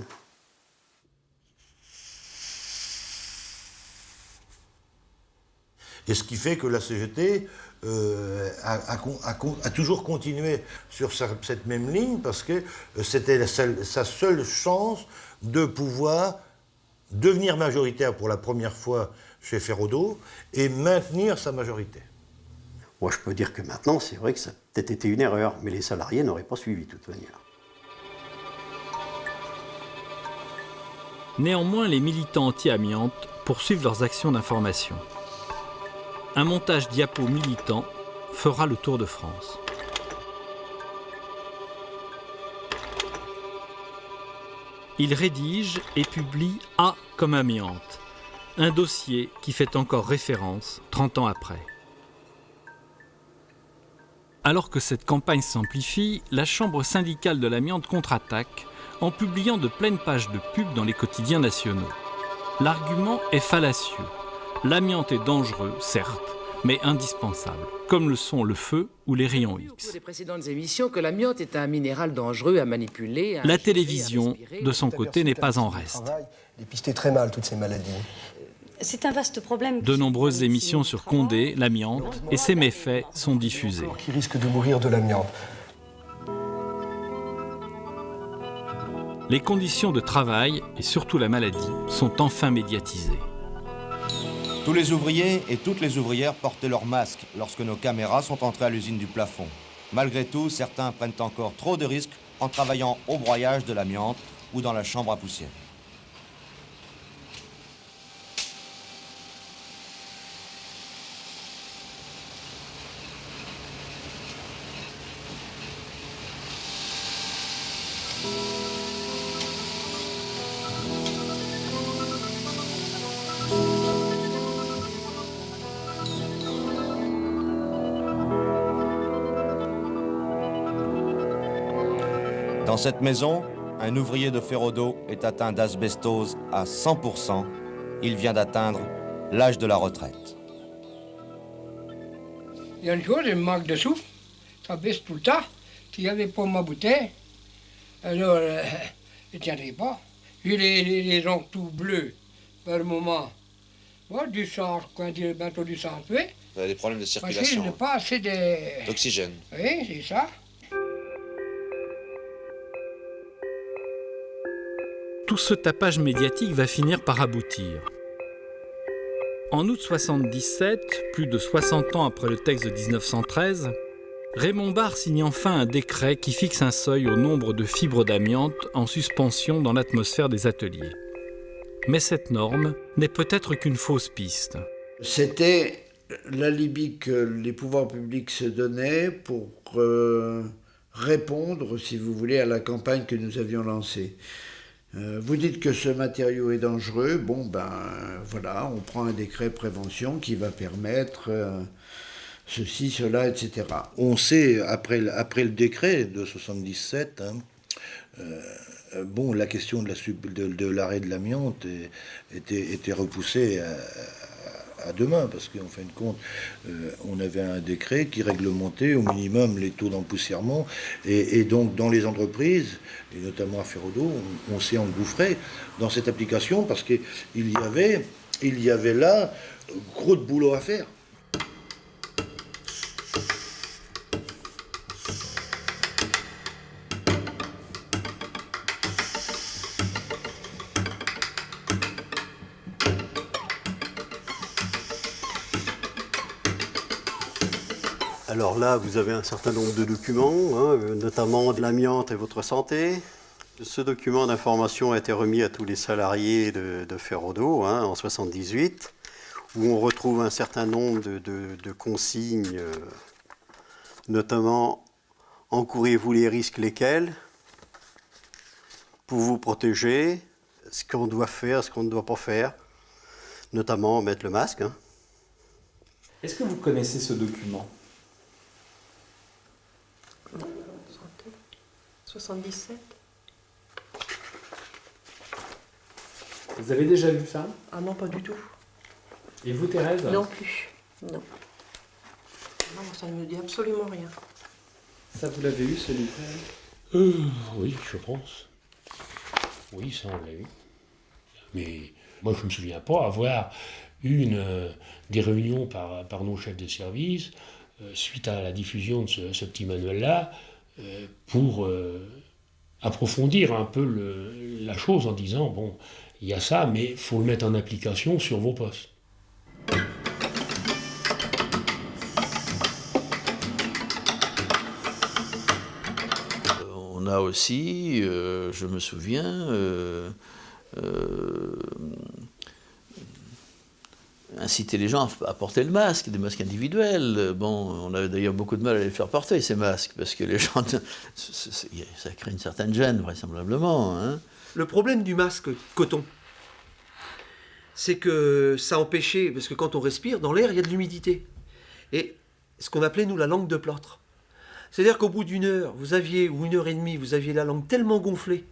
Et ce qui fait que la CGT a toujours continué sur cette même ligne parce que c'était sa seule chance de pouvoir devenir majoritaire pour la première fois chez Ferrodo et maintenir sa majorité. Moi, je peux dire que maintenant, c'est vrai que ça a peut-être été une erreur, mais les salariés n'auraient pas suivi de toute manière. Néanmoins, les militants anti-amiante poursuivent leurs actions d'information. Un montage diapo militant fera le tour de France. Il rédige et publie A comme amiante, un dossier qui fait encore référence 30 ans après. Alors que cette campagne s'amplifie, la Chambre syndicale de l'amiante contre-attaque en publiant de pleines pages de pub dans les quotidiens nationaux. L'argument est fallacieux. L'amiante est dangereux, certes, mais indispensable, comme le sont le feu ou les rayons X. Au cours des précédentes émissions que l'amiante est un minéral dangereux à manipuler. La télévision, de son côté, n'est pas en reste. Dépister très mal toutes ces maladies. C'est un vaste problème. De nombreuses émissions sur Condé, l'amiante et ses méfaits sont diffusées. Qui risque de mourir de l'amiante. Les conditions de travail, et surtout la maladie, sont enfin médiatisées. Tous les ouvriers et toutes les ouvrières portaient leur masque lorsque nos caméras sont entrées à l'usine du plafond. Malgré tout, certains prennent encore trop de risques en travaillant au broyage de l'amiante ou dans la chambre à poussière. Dans cette maison, un ouvrier de Ferrodo est atteint d'asbestose à 100%. Il vient d'atteindre l'âge de la retraite. Il y a une chose, il me manque de souffle. Ça baisse tout le temps. S'il n'y avait pas ma bouteille, alors je ne tiendrais pas. J'ai les ongles tout bleus par le moment. Moi, du sang, quand bientôt du sang tué. Vous avez des problèmes de Parce qu'il circulation, n'est pas assez d'oxygène. Oui, c'est ça. Tout ce tapage médiatique va finir par aboutir. En août 77, plus de 60 ans après le texte de 1913, Raymond Barre signe enfin un décret qui fixe un seuil au nombre de fibres d'amiante en suspension dans l'atmosphère des ateliers. Mais cette norme n'est peut-être qu'une fausse piste. C'était l'alibi que les pouvoirs publics se donnaient pour répondre, si vous voulez, à la campagne que nous avions lancée. Vous dites que ce matériau est dangereux, bon ben voilà, on prend un décret prévention qui va permettre ceci, cela, etc. On sait, après le décret de 77, bon, la question de l'arrêt de l'amiante était repoussée à demain, parce qu'en fin de compte, on avait un décret qui réglementait au minimum les taux d'empoussièrement, et donc dans les entreprises, et notamment à Ferrodo, on s'est engouffré dans cette application, parce qu'il y avait là gros de boulot à faire. Alors là, vous avez un certain nombre de documents, notamment de l'amiante et votre santé. Ce document d'information a été remis à tous les salariés de Ferrodo en 1978, où on retrouve un certain nombre de consignes, notamment « Encourez-vous les risques lesquels ?» pour vous protéger, ce qu'on doit faire, ce qu'on ne doit pas faire, notamment mettre le masque. Est-ce que vous connaissez ce document ? 77. Vous avez déjà vu ça ? Ah non, pas du tout. Et vous, Thérèse ? Non plus. Non. Non, ça ne me dit absolument rien. Ça, vous l'avez eu, ce livre ? Oui, je pense. Oui, ça, on l'a eu. Mais moi, je ne me souviens pas avoir eu des réunions par nos chefs de service suite à la diffusion de ce petit manuel-là pour approfondir un peu la chose en disant, bon, il y a ça, mais il faut le mettre en application sur vos postes. On a aussi, je me souviens, inciter les gens à porter le masque, des masques individuels. Bon, on avait d'ailleurs beaucoup de mal à les faire porter, ces masques, parce que les gens, ça crée une certaine gêne, vraisemblablement. Hein. Le problème du masque coton, c'est que ça empêchait, parce que quand on respire, dans l'air, il y a de l'humidité. Et ce qu'on appelait, nous, la langue de plâtre. C'est-à-dire qu'au bout d'une heure, ou 1h30, vous aviez la langue tellement gonflée,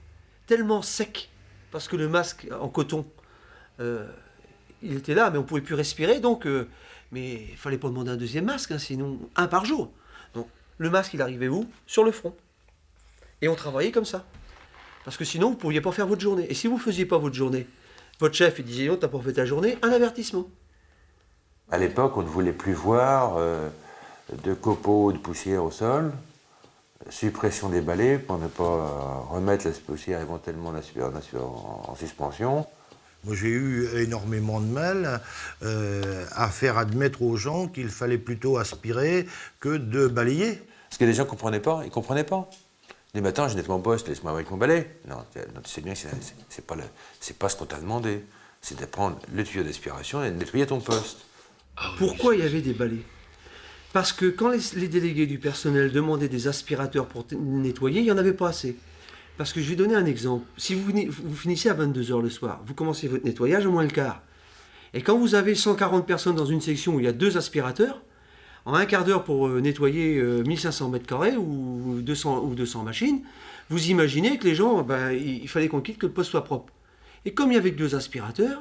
tellement sec, parce que le masque en coton, il était là, mais on ne pouvait plus respirer, donc, mais il ne fallait pas demander un deuxième masque, hein, sinon un par jour. Donc le masque, il arrivait où? Sur le front. Et on travaillait comme ça. Parce que sinon, vous ne pourriez pas faire votre journée. Et si vous ne faisiez pas votre journée, votre chef, il disait, non, tu n'as pas fait ta journée, un avertissement. À l'époque, on ne voulait plus voir de copeaux de poussière au sol, suppression des balais pour ne pas remettre la poussière éventuellement en suspension. Moi, j'ai eu énormément de mal à faire admettre aux gens qu'il fallait plutôt aspirer que de balayer. Parce que les gens ne comprenaient pas, ils ne comprenaient pas. Les matins, je nettoie mon poste, laisse-moi avec mon balai. Non, tu sais bien que c'est pas ce qu'on t'a demandé. C'est de prendre le tuyau d'aspiration et de nettoyer ton poste. Pourquoi il y avait des balais? Parce que quand les délégués du personnel demandaient des aspirateurs pour nettoyer, il n'y en avait pas assez. Parce que je vais donner un exemple. Si vous finissez à 22h le soir, vous commencez votre nettoyage à moins le quart. Et quand vous avez 140 personnes dans une section où il y a 2 aspirateurs, en un quart d'heure pour nettoyer 1500 mètres carrés ou 200 machines, vous imaginez que les gens, il fallait qu'on quitte, que le poste soit propre. Et comme il n'y avait que 2 aspirateurs,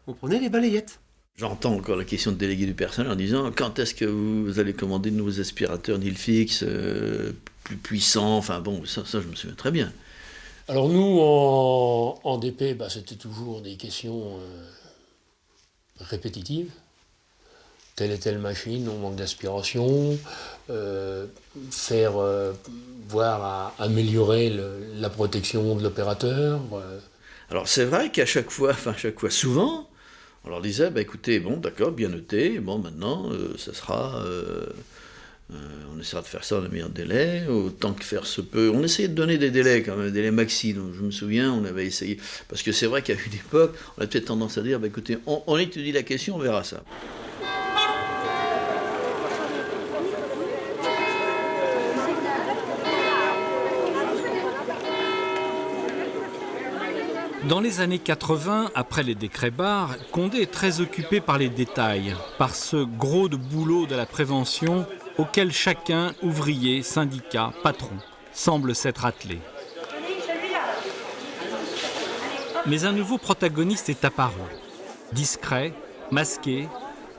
on prenait les balayettes. J'entends encore la question de délégué du personnel en disant quand est-ce que vous allez commander de nouveaux aspirateurs Nilfix plus puissants, enfin bon, ça je me souviens très bien. Alors nous, en DP, c'était toujours des questions répétitives. Telle et telle machine, on manque d'aspiration, voir à améliorer la protection de l'opérateur. Alors c'est vrai qu'à chaque fois, souvent, on leur disait, écoutez, bon, d'accord, bien noté, bon, maintenant, ça sera... on essaiera de faire ça dans le meilleur délai, autant que faire se peut. On essayait de donner des délais, quand même, des délais maxi. Donc, je me souviens, on avait essayé... Parce que c'est vrai qu'à une époque, on a peut-être tendance à dire, écoutez, on étudie la question, on verra ça. Dans les années 80, après les décrets Barre, Condé est très occupé par les détails, par ce gros de boulot de la prévention auquel chacun, ouvrier, syndicat, patron, semble s'être attelé. Mais un nouveau protagoniste est apparu. Discret, masqué,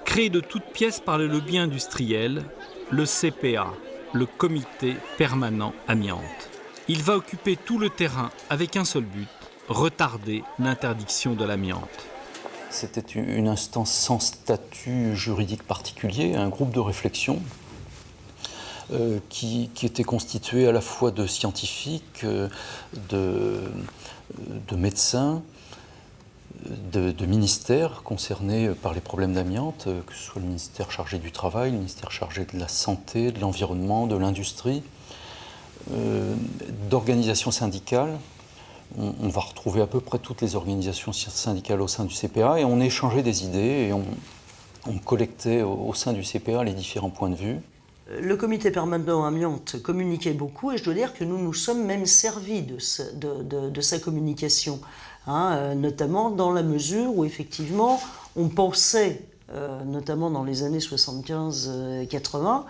créé de toutes pièces par le lobby industriel, le CPA, le Comité Permanent Amiante. Il va occuper tout le terrain avec un seul but, retarder l'interdiction de l'amiante. C'était une instance sans statut juridique particulier, un groupe de réflexion qui était constitué à la fois de scientifiques, de médecins, de ministères concernés par les problèmes d'amiante, que ce soit le ministère chargé du travail, le ministère chargé de la santé, de l'environnement, de l'industrie, d'organisations syndicales. On va retrouver à peu près toutes les organisations syndicales au sein du CPA et on échangeait des idées et on collectait au sein du CPA les différents points de vue. Le comité permanent amiante communiquait beaucoup et je dois dire que nous nous sommes même servis de sa communication, notamment dans la mesure où effectivement on pensait, notamment dans les années 75-80,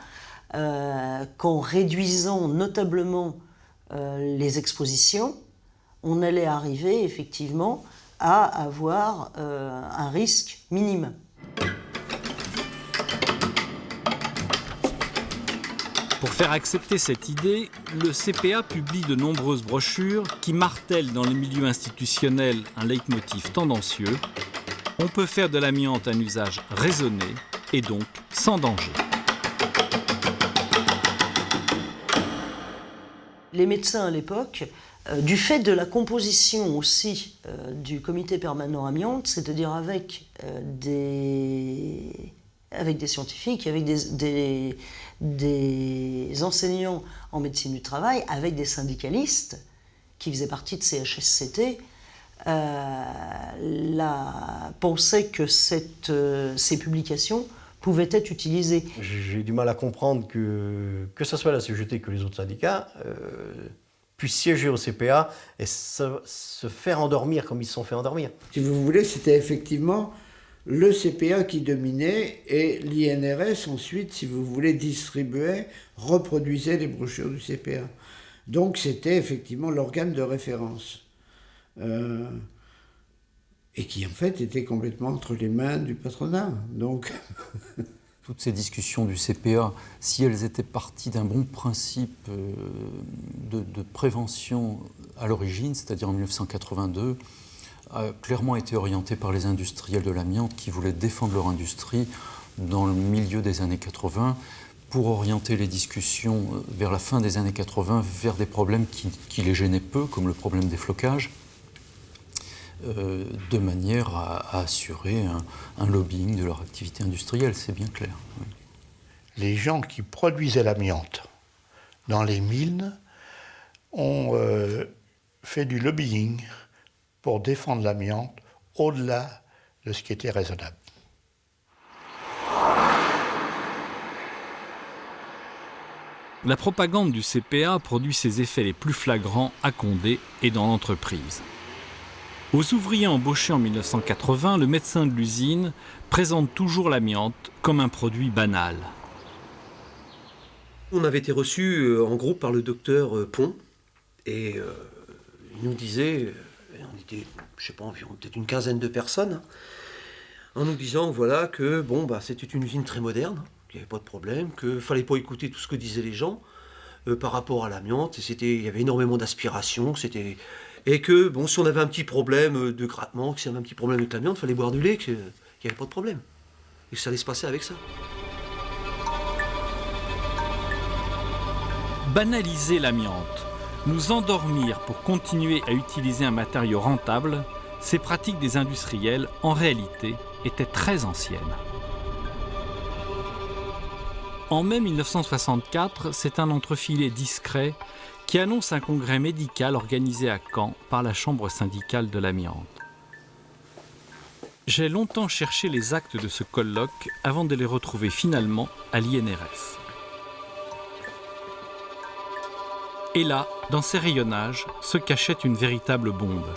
qu'en réduisant notablement les expositions, on allait arriver effectivement à avoir un risque minime. Pour faire accepter cette idée, le CPA publie de nombreuses brochures qui martèlent dans les milieux institutionnels un leitmotiv tendancieux. On peut faire de l'amiante un usage raisonné et donc sans danger. Les médecins à l'époque, du fait de la composition aussi du comité permanent amiante, c'est-à-dire avec des scientifiques, avec des enseignants en médecine du travail, avec des syndicalistes qui faisaient partie de CHSCT, pensaient que ces publications pouvaient être utilisées. J'ai du mal à comprendre que ce soit la CGT que les autres syndicats puissent siéger au CPA et se faire endormir comme ils se sont fait endormir. Si vous voulez, c'était effectivement le CPA qui dominait et l'INRS ensuite, si vous voulez, distribuait, reproduisait les brochures du CPA. Donc c'était effectivement l'organe de référence. Et qui en fait était complètement entre les mains du patronat. Donc toutes ces discussions du CPA, si elles étaient parties d'un bon principe de prévention à l'origine, c'est-à-dire en 1982, a clairement été orientées par les industriels de l'amiante qui voulaient défendre leur industrie dans le milieu des années 80 pour orienter les discussions vers la fin des années 80 vers des problèmes qui les gênaient peu, comme le problème des flocages, de manière à assurer un lobbying de leur activité industrielle, c'est bien clair. Oui. Les gens qui produisaient l'amiante dans les mines ont fait du lobbying pour défendre l'amiante au-delà de ce qui était raisonnable. La propagande du CPA produit ses effets les plus flagrants à Condé et dans l'entreprise. Aux ouvriers embauchés en 1980, le médecin de l'usine présente toujours l'amiante comme un produit banal. On avait été reçus en groupe par le docteur Pont et il nous disait, on était, je sais pas, environ peut-être une quinzaine de personnes, en nous disant voilà que bon c'était une usine très moderne, qu'il n'y avait pas de problème, qu'il ne fallait pas écouter tout ce que disaient les gens par rapport à l'amiante, il y avait énormément d'aspiration, et que bon, si on avait un petit problème de grattement, que si on avait un petit problème avec l'amiante, il fallait boire du lait, qu'il n'y avait pas de problème. Et que ça allait se passer avec ça. Banaliser l'amiante, nous endormir pour continuer à utiliser un matériau rentable, ces pratiques des industriels, en réalité, étaient très anciennes. En mai 1964, c'est un entrefilet discret qui annonce un congrès médical organisé à Caen par la Chambre syndicale de l'amiante. J'ai longtemps cherché les actes de ce colloque avant de les retrouver finalement à l'INRS. Et là, dans ces rayonnages, se cachait une véritable bombe.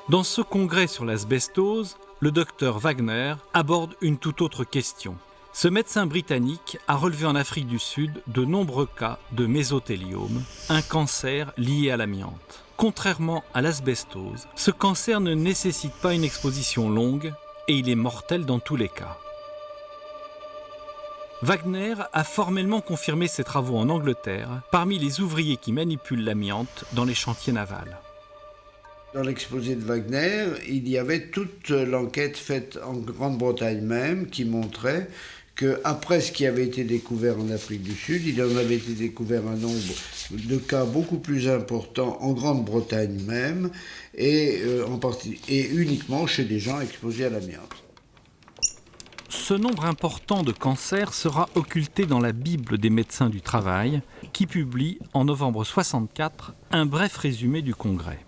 Dans ce congrès sur l'asbestose, le docteur Wagner aborde une toute autre question. Ce médecin britannique a relevé en Afrique du Sud de nombreux cas de mésothéliome, un cancer lié à l'amiante. Contrairement à l'asbestose, ce cancer ne nécessite pas une exposition longue et il est mortel dans tous les cas. Wagner a formellement confirmé ses travaux en Angleterre parmi les ouvriers qui manipulent l'amiante dans les chantiers navals. Dans l'exposé de Wagner, il y avait toute l'enquête faite en Grande-Bretagne même qui montrait qu'après ce qui avait été découvert en Afrique du Sud, il en avait été découvert un nombre de cas beaucoup plus importants en Grande-Bretagne même et uniquement chez des gens exposés à l'amiante. Ce nombre important de cancers sera occulté dans la Bible des médecins du travail, qui publie en novembre 1964 un bref résumé du congrès.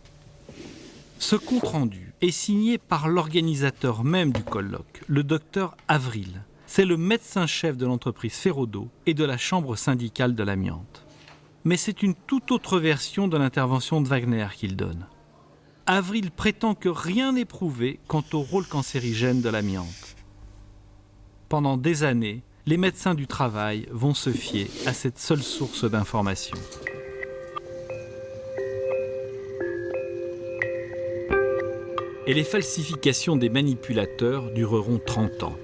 Ce compte-rendu est signé par l'organisateur même du colloque, le docteur Avril. C'est le médecin-chef de l'entreprise Ferrodo et de la chambre syndicale de l'amiante. Mais c'est une toute autre version de l'intervention de Wagner qu'il donne. Avril prétend que rien n'est prouvé quant au rôle cancérigène de l'amiante. Pendant des années, les médecins du travail vont se fier à cette seule source d'information. Et les falsifications des manipulateurs dureront 30 ans.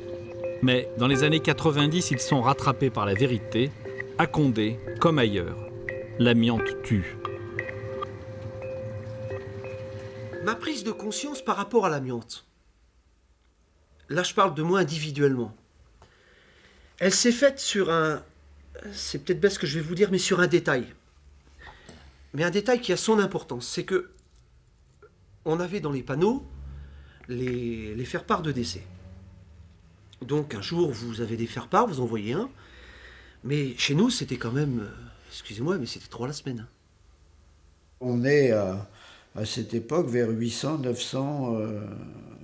Mais dans les années 90, ils sont rattrapés par la vérité. À Condé, comme ailleurs, l'amiante tue. Ma prise de conscience par rapport à l'amiante, là je parle de moi individuellement, elle s'est faite sur un c'est peut-être bête ce que je vais vous dire, mais sur un détail. Mais un détail qui a son importance, c'est que on avait dans les panneaux les faire-part de décès. Donc un jour, vous avez des faire-part, vous envoyez un. Mais chez nous, c'était quand même, excusez-moi, mais c'était 3 la semaine. On est à cette époque vers 800-900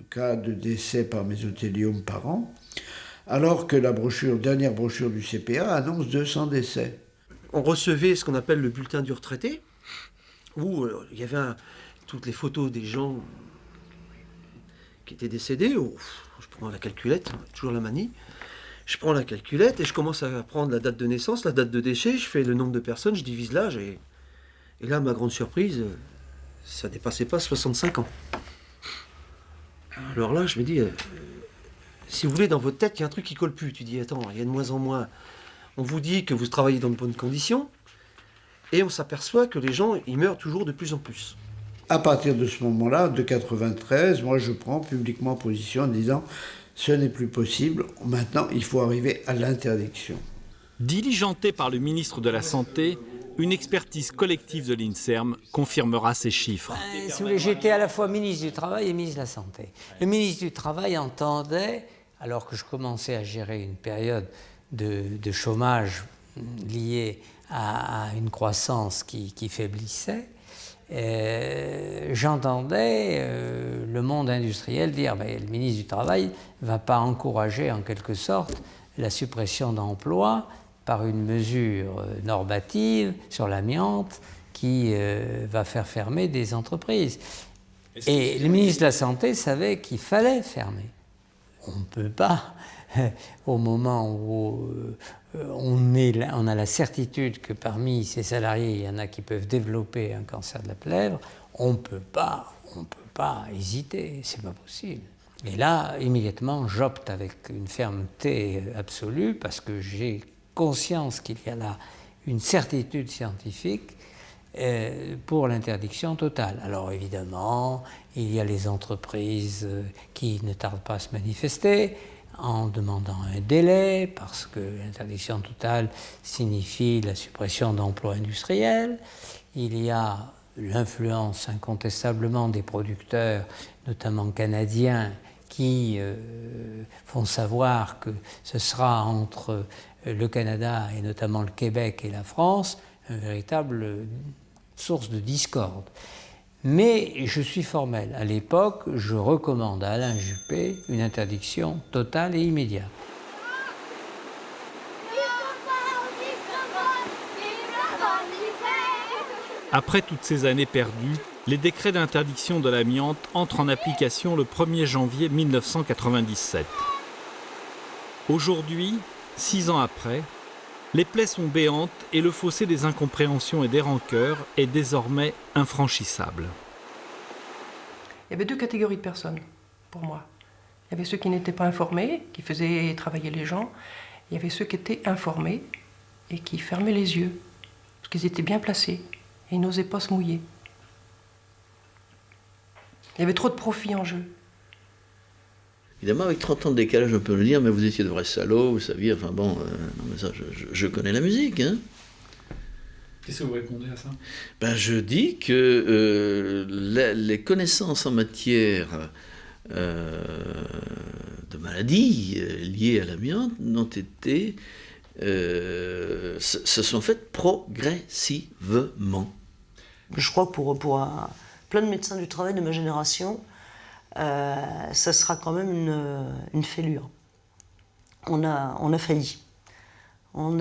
cas de décès par mésothéliome par an, alors que la dernière brochure du CPA annonce 200 décès. On recevait ce qu'on appelle le bulletin du retraité, où il y avait toutes les photos des gens qui étaient décédés. Je prends la calculette, toujours la manie. Je prends la calculette et je commence à prendre la date de naissance, la date de décès, je fais le nombre de personnes, je divise l'âge et là, ma grande surprise, ça dépassait pas 65 ans. Alors là, je me dis, si vous voulez, dans votre tête, il y a un truc qui colle plus. Tu dis, attends, il y a de moins en moins. On vous dit que vous travaillez dans de bonnes conditions et on s'aperçoit que les gens, ils meurent toujours de plus en plus. À partir de ce moment-là, de 93, moi je prends publiquement position en disant ce n'est plus possible, maintenant il faut arriver à l'interdiction. Diligentée par le ministre de la Santé, une expertise collective de l'INSERM confirmera ces chiffres. Si vous voulez, j'étais à la fois ministre du Travail et ministre de la Santé. Le ministre du Travail entendait, alors que je commençais à gérer une période de chômage liée à une croissance qui faiblissait, j'entendais le monde industriel dire le ministre du Travail ne va pas encourager en quelque sorte la suppression d'emplois par une mesure normative sur l'amiante qui va faire fermer des entreprises. Et le ministre de la Santé savait qu'il fallait fermer. On ne peut pas, au moment où on a la certitude que parmi ces salariés, il y en a qui peuvent développer un cancer de la plèvre, on ne peut pas hésiter, c'est pas possible. Et là, immédiatement, j'opte avec une fermeté absolue parce que j'ai conscience qu'il y a là une certitude scientifique pour l'interdiction totale. Alors évidemment, il y a les entreprises qui ne tardent pas à se manifester en demandant un délai, parce que l'interdiction totale signifie la suppression d'emplois industriels. Il y a l'influence incontestablement des producteurs, notamment canadiens, qui font savoir que ce sera entre le Canada et notamment le Québec et la France une véritable source de discorde. Mais je suis formel. À l'époque, je recommande à Alain Juppé une interdiction totale et immédiate. Après toutes ces années perdues, les décrets d'interdiction de l'amiante entrent en application le 1er janvier 1997. Aujourd'hui, 6 ans après, les plaies sont béantes et le fossé des incompréhensions et des rancœurs est désormais infranchissable. Il y avait 2 catégories de personnes, pour moi. Il y avait ceux qui n'étaient pas informés, qui faisaient travailler les gens. Il y avait ceux qui étaient informés et qui fermaient les yeux, parce qu'ils étaient bien placés et ils n'osaient pas se mouiller. Il y avait trop de profit en jeu. Évidemment, avec 30 ans de décalage, on peut le dire, mais vous étiez de vrais salauds, vous saviez, enfin bon, non mais ça, je connais la musique, hein. Qu'est-ce que vous répondez à ça? Je dis que les connaissances en matière de maladies liées à l'amiante n'ont été... se sont faites progressivement. Je crois que pour plein de médecins du travail de ma génération, ça sera quand même une fêlure. On a failli. On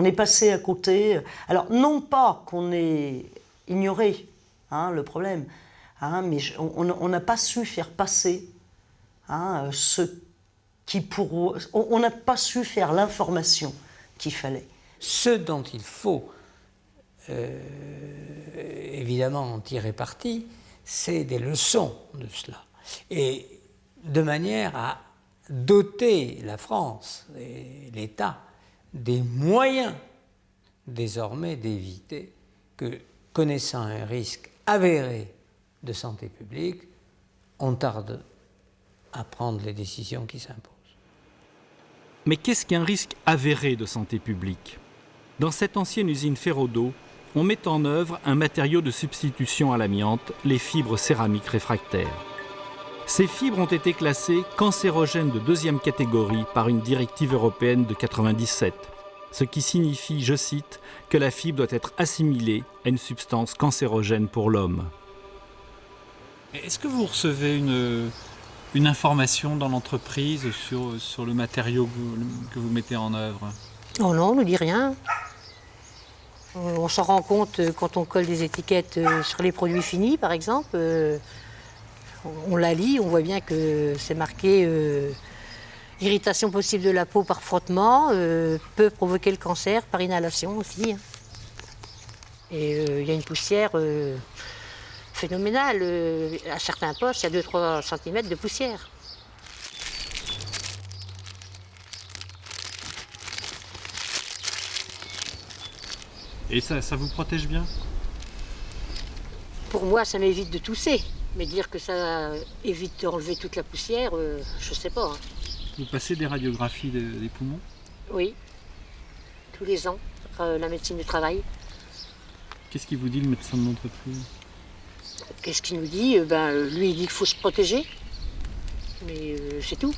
est passé à côté. Alors, non pas qu'on ait ignoré le problème, mais on n'a pas su faire passer ce qui on n'a pas su faire l'information qu'il fallait. Ce dont il faut évidemment en tirer parti, c'est des leçons de cela. Et de manière à doter la France et l'État des moyens désormais d'éviter que, connaissant un risque avéré de santé publique, on tarde à prendre les décisions qui s'imposent. Mais qu'est-ce qu'un risque avéré de santé publique? Dans cette ancienne usine Ferrodo, on met en œuvre un matériau de substitution à l'amiante, les fibres céramiques réfractaires. Ces fibres ont été classées cancérogènes de 2e catégorie par une directive européenne de 1997, ce qui signifie, je cite, que la fibre doit être assimilée à une substance cancérogène pour l'homme. Est-ce que vous recevez une information dans l'entreprise sur le matériau que vous mettez en œuvre? Oh non, on ne dit rien. On s'en rend compte quand on colle des étiquettes sur les produits finis, par exemple. On la lit, on voit bien que c'est marqué irritation possible de la peau par frottement, peut provoquer le cancer par inhalation aussi. Et il y a une poussière phénoménale. À certains postes, il y a 2-3 cm de poussière. Et ça vous protège bien? Pour moi, ça m'évite de tousser. Mais dire que ça évite d'enlever toute la poussière, je sais pas. Hein. Vous passez des radiographies des poumons? Oui, tous les ans, la médecine du travail. Qu'est-ce qu'il vous dit, le médecin de l'entreprise? Qu'est-ce qu'il nous dit? Lui, il dit qu'il faut se protéger. Mais c'est tout.